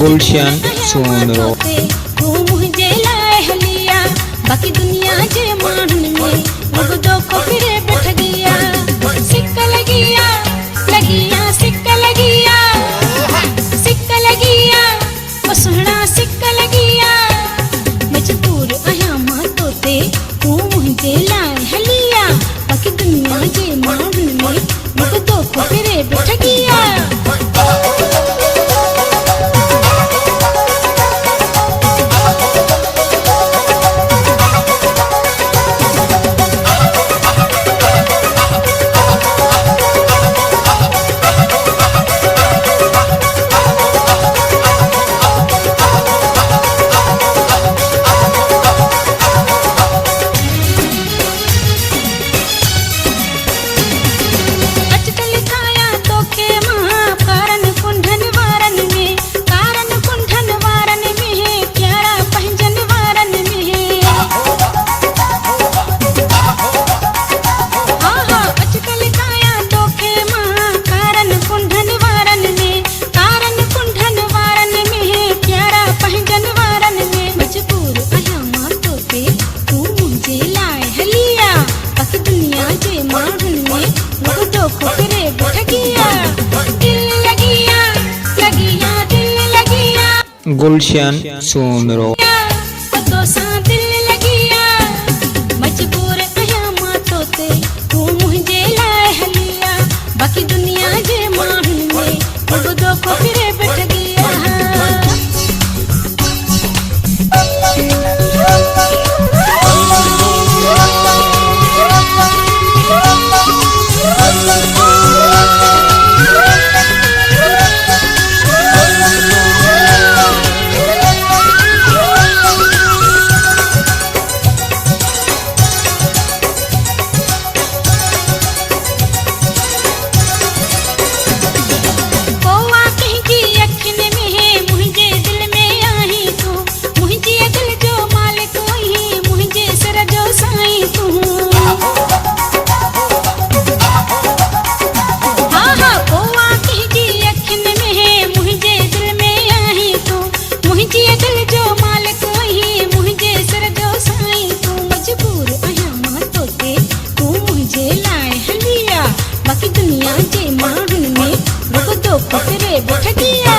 गुलशन सोनरो तू मुझे लाए हलिया बाकी दुनिया जे मानन में मुझ दो को फिरे बैठ गया सिक्का लगिया सिक्का लगिया ओ सुहना सिक्का लगिया मजबूर आया मां तोते तू मुझे लाए हलिया बाकी दुनिया जे मानन में मुझ दो को फिरे बैठ गया गुलशन सोनरो तो सा दिल लगिया मजबूर आया मां तोते तू मुझे लाए हलिया बाकी दुनिया जे मानन में मुझ दो को फिरे बैठ गया बाकी दुनिया जे मानन में रुक दो फिरे बैठ गया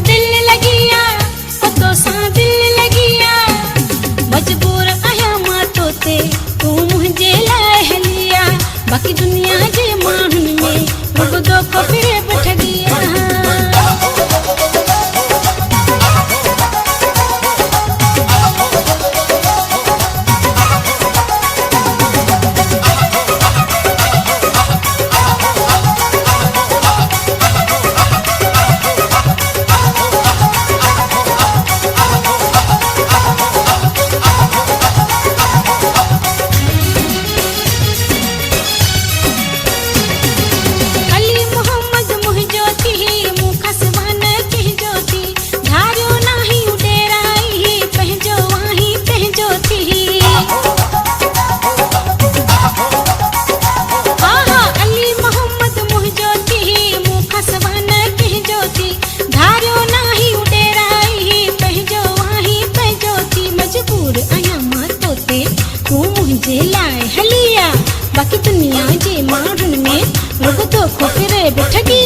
दिल लगिया ओ तो सा दिल लगिया मजबूर आया मां तोते तू मुझे लाए हलिया बाकी दुनिया जे मानन में रुक दो फिरे बैठ गया बाकी दुनिया जे मानन में रुक दो फिरे बैठ गया